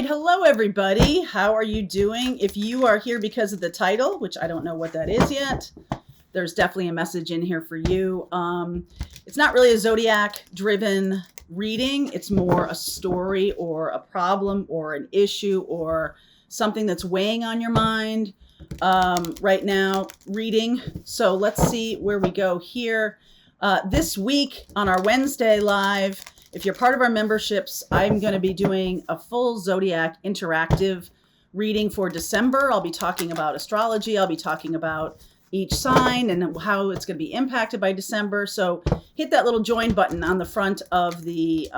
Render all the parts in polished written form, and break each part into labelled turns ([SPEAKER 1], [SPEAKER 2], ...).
[SPEAKER 1] hello everybody. How are you doing? If you are here because of the title, which I don't know what that is yet, there's definitely a message in here for you. It's not really a zodiac driven reading. It's more a story or a problem or an issue or something that's weighing on your mind right now reading. So let's see where we go here. This week on our Wednesday live, if you're part of our memberships, I'm going to be doing a full zodiac interactive reading for December. I'll be talking about astrology. I'll be talking about each sign and how it's going to be impacted by December. So hit that little join button on the front of the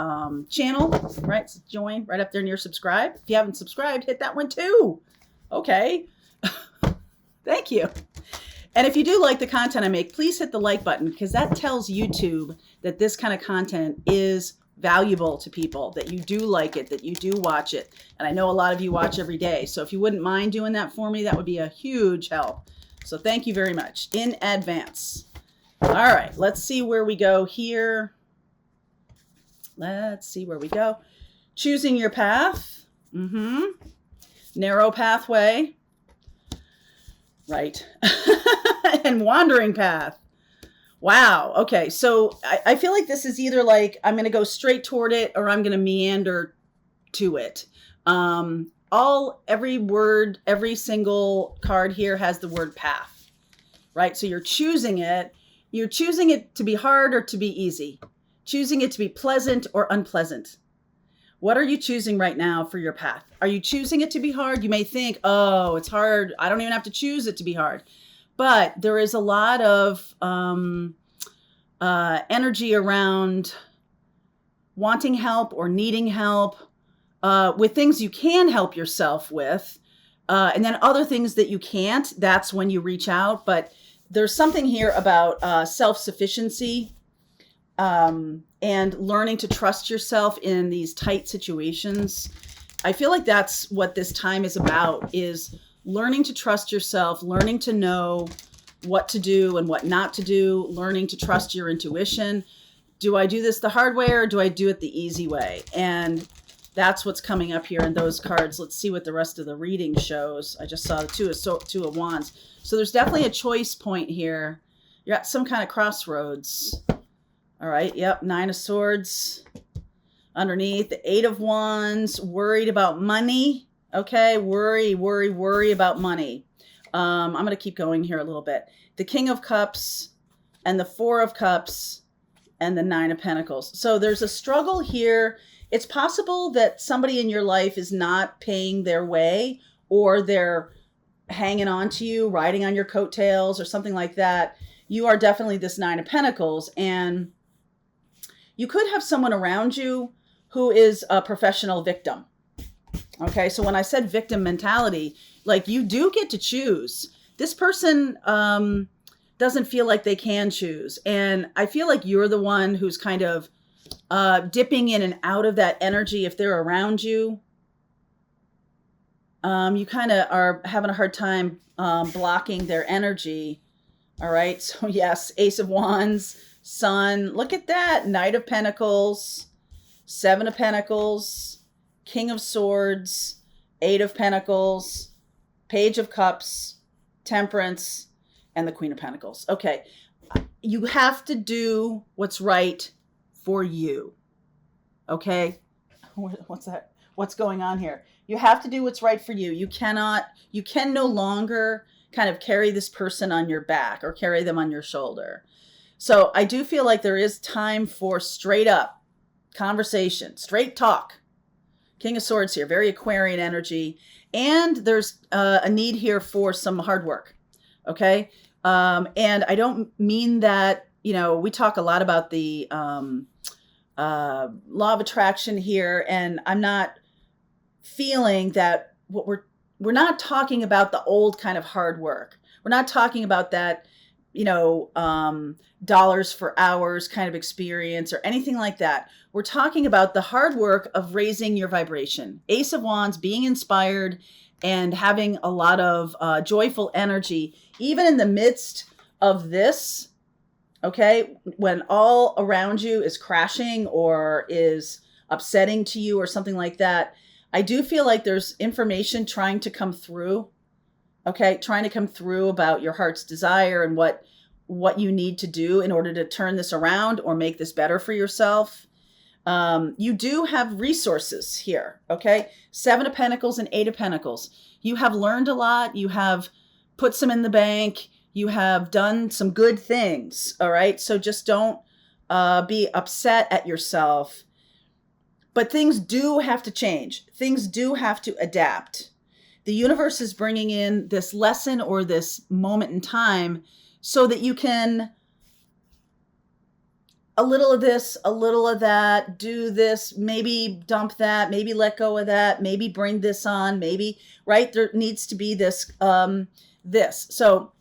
[SPEAKER 1] channel, right? It's join right up there near subscribe. If you haven't subscribed, hit that one too. Okay. Thank you. And if you do like the content I make, please hit the like button because that tells YouTube that this kind of content is valuable to people, that you do like it, that you do watch it. And I know a lot of you watch every day. So if you wouldn't mind doing that for me, that would be a huge help. So thank you very much in advance. All right, let's see where we go here. Let's see where we go. Choosing your path. Narrow pathway. Right. And wandering path. Wow. Okay. So I feel like this is either like I'm going to go straight toward it or I'm going to meander to it. Every word, every single card here has the word path, right? So you're choosing it. You're choosing it to be hard or to be easy, choosing it to be pleasant or unpleasant. What are you choosing right now for your path? Are you choosing it to be hard? You may think, oh, it's hard. I don't even have to choose it to be hard. But there is a lot of energy around wanting help or needing help with things you can help yourself with. And then other things that you can't, that's when you reach out. But there's something here about self-sufficiency and learning to trust yourself in these tight situations. I feel like that's what this time is about, is learning to trust yourself, learning to know what to do and what not to do, learning to trust your intuition. Do I do this the hard way or do I do it the easy way? And that's what's coming up here in those cards. Let's see what the rest of the reading shows. I just saw the two of wands. So there's definitely a choice point here. You're at some kind of crossroads. All right. Yep. 9 of Swords. Underneath the 8 of Wands. Worried about money. Okay. Worry about money. I'm going to keep going here a little bit. The King of Cups and the 4 of Cups and the 9 of Pentacles. So there's a struggle here. It's possible that somebody in your life is not paying their way, or they're hanging on to you, riding on your coattails or something like that. You are definitely this 9 of Pentacles, and you could have someone around you who is a professional victim. Okay, so when I said victim mentality, like you do get to choose. This person doesn't feel like they can choose. And I feel like you're the one who's kind of dipping in and out of that energy if they're around you. You kind of are having a hard time blocking their energy. All right, so yes, Ace of Wands, Sun. Look at that. Knight of Pentacles, 7 of Pentacles, King of Swords, 8 of Pentacles, Page of Cups, Temperance, and the Queen of Pentacles. Okay, you have to do what's right for you. Okay, what's that? What's going on here? You have to do what's right for you. You can no longer kind of carry this person on your back or carry them on your shoulder. So I do feel like there is time for straight up conversation, straight talk. King of Swords here, very Aquarian energy. And there's a need here for some hard work. Okay. And I don't mean that, we talk a lot about the law of attraction here, and I'm not feeling that we're not talking about the old kind of hard work. We're not talking about that, dollars for hours kind of experience or anything like that. We're talking about the hard work of raising your vibration. Ace of Wands, being inspired and having a lot of joyful energy, even in the midst of this. Okay, when all around you is crashing or is upsetting to you or something like that, I do feel like there's information trying to come through. Okay, trying to come through about your heart's desire and what you need to do in order to turn this around or make this better for yourself. You do have resources here, okay? 7 of Pentacles and 8 of Pentacles. You have learned a lot. You have put some in the bank. You have done some good things, all right? So just don't be upset at yourself. But things do have to change. Things do have to adapt. The universe is bringing in this lesson or this moment in time so that you can a little of this, a little of that, do this, maybe dump that, maybe let go of that, maybe bring this on, maybe, right? There needs to be this, this. So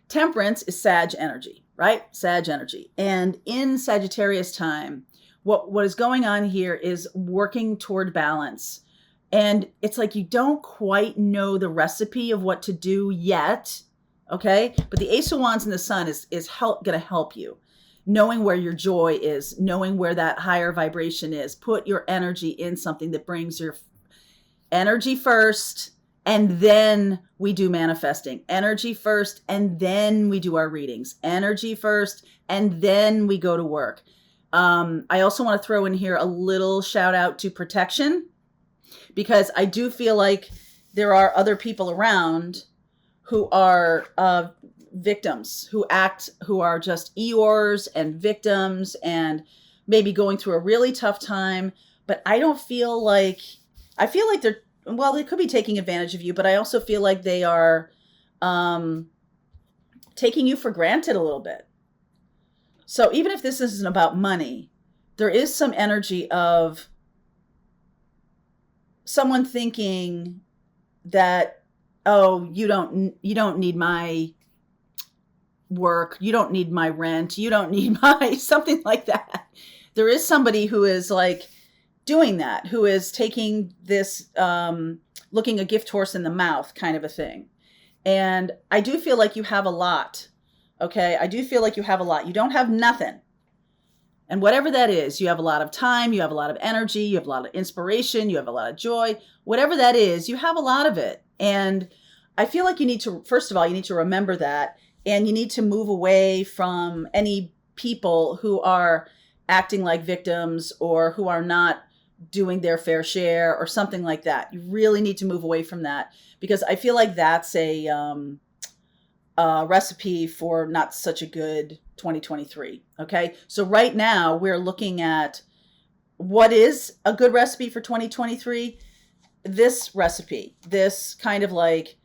[SPEAKER 1] Temperance is Sag energy, right? Sag energy. And in Sagittarius time, what is going on here is working toward balance. And it's like you don't quite know the recipe of what to do yet, okay? But the Ace of Wands and the Sun is going to help you. Knowing where your joy is, knowing where that higher vibration is. Put your energy in something that brings your energy first, and then we do manifesting. Energy first, and then we do our readings. Energy first, and then we go to work. I also want to throw in here a little shout out to protection, because I do feel like there are other people around who are victims, who are just Eeyores and victims and maybe going through a really tough time. But I feel like they're, well, they could be taking advantage of you, but I also feel like they are taking you for granted a little bit. So even if this isn't about money, there is some energy of someone thinking that, oh, you don't need my work, you don't need my rent, you don't need my something like that. There is somebody who is like doing that, who is taking this looking a gift horse in the mouth kind of a thing. And I do feel like you have a lot. Okay, I do feel like you have a lot. You don't have nothing. And whatever that is, you have a lot of time, you have a lot of energy, you have a lot of inspiration, you have a lot of joy. Whatever that is, you have a lot of it. And I feel like you need to, first of all, you need to remember that. And you need to move away from any people who are acting like victims or who are not doing their fair share or something like that. You really need to move away from that, because I feel like that's a recipe for not such a good 2023. Okay. So right now we're looking at what is a good recipe for 2023. This recipe, this kind of like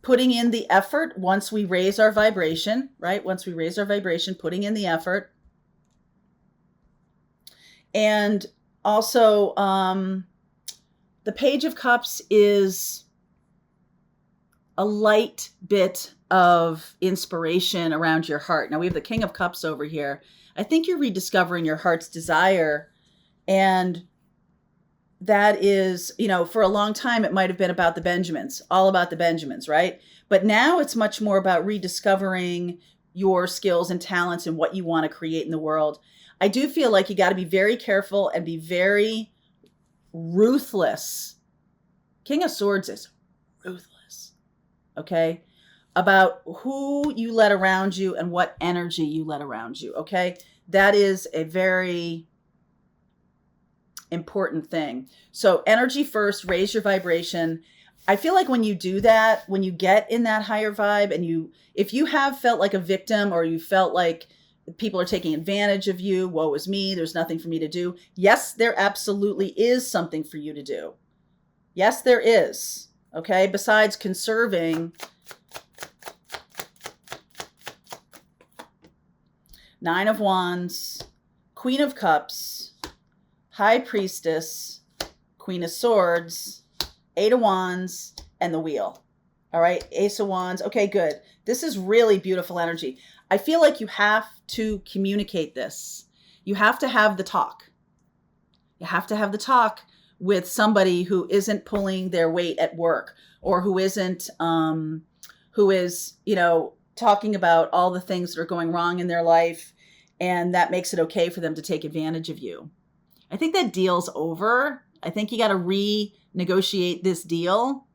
[SPEAKER 1] putting in the effort once we raise our vibration, right? Once we raise our vibration, putting in the effort. And also, the Page of Cups is a light bit of inspiration around your heart. Now we have the King of Cups over here. I think you're rediscovering your heart's desire. And that is, for a long time, it might have been about the Benjamins, all about the Benjamins, right? But now it's much more about rediscovering your skills and talents and what you want to create in the world. I do feel like you got to be very careful and be very ruthless. King of Swords is ruthless, okay? About who you let around you and what energy you let around you, okay? That is a very important thing. So energy first, raise your vibration. I feel like when you do that, when you get in that higher vibe and if you have felt like a victim or you felt like people are taking advantage of you, woe is me, there's nothing for me to do. Yes, there absolutely is something for you to do. Yes, there is. Okay. Besides conserving. Nine of Wands, Queen of Cups, High Priestess, Queen of Swords, Eight of Wands, and the Wheel. All right, Ace of Wands. Okay, good. This is really beautiful energy. I feel like you have to communicate this. You have to have the talk. You have to have the talk with somebody who isn't pulling their weight at work, or who isn't, who is, talking about all the things that are going wrong in their life, and that makes it okay for them to take advantage of you. I think that deal's over. I think you got to renegotiate this deal.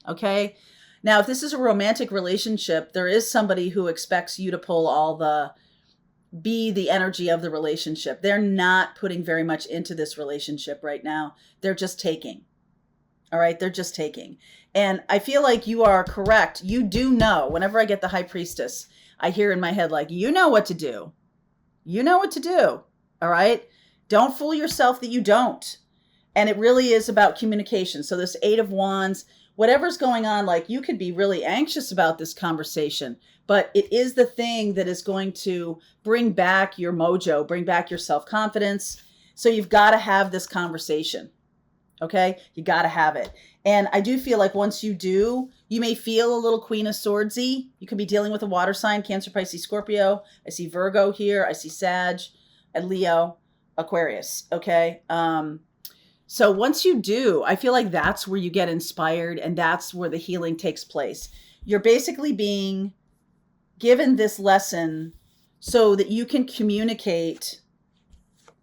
[SPEAKER 1] Okay. Now, if this is a romantic relationship, there is somebody who expects you to be the energy of the relationship. They're not putting very much into this relationship right now. They're just taking. All right. They're just taking. And I feel like you are correct. You do know, whenever I get the High Priestess, I hear in my head, like, you know what to do. You know what to do. All right. Don't fool yourself that you don't. And it really is about communication. So this 8 of Wands, whatever's going on, like, you could be really anxious about this conversation, but it is the thing that is going to bring back your mojo, bring back your self-confidence. So you've got to have this conversation. Okay. You got to have it. And I do feel like once you do, you may feel a little Queen of Swordsy. You could be dealing with a water sign, Cancer, Pisces, Scorpio. I see Virgo here. I see Sag and Leo, Aquarius. Okay. So once you do, I feel like that's where you get inspired and that's where the healing takes place. You're basically being given this lesson so that you can communicate.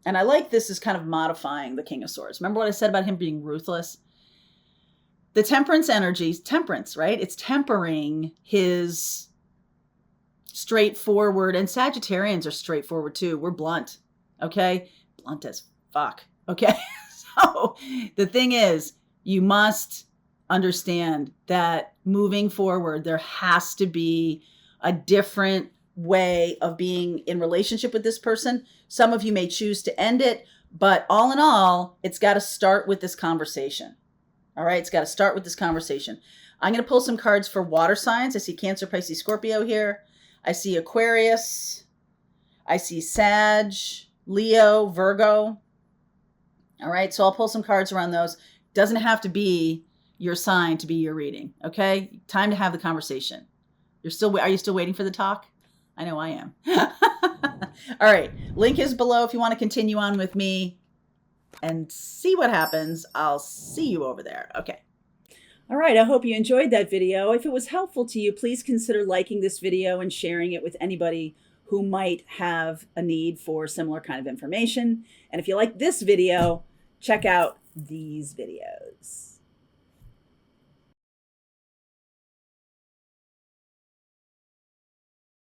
[SPEAKER 1] And I like this as kind of modifying the King of Swords. Remember what I said about him being ruthless? The temperance energy, temperance, right? It's tempering his straightforward, and Sagittarians are straightforward too. We're blunt, okay? Blunt as fuck, okay? So the thing is, you must understand that moving forward, there has to be a different way of being in relationship with this person. Some of you may choose to end it, but all in all, it's got to start with this conversation. All right. It's got to start with this conversation. I'm going to pull some cards for water signs. I see Cancer, Pisces, Scorpio here. I see Aquarius. I see Sag, Leo, Virgo. All right. So I'll pull some cards around those. Doesn't have to be your sign to be your reading. Okay. Time to have the conversation. Are you still waiting for the talk? I know I am. All right. Link is below if you want to continue on with me and see what happens. I'll see you over there. Okay. All right. I hope you enjoyed that video. If it was helpful to you, please consider liking this video and sharing it with anybody who might have a need for similar kind of information. And if you like this video, check out these videos.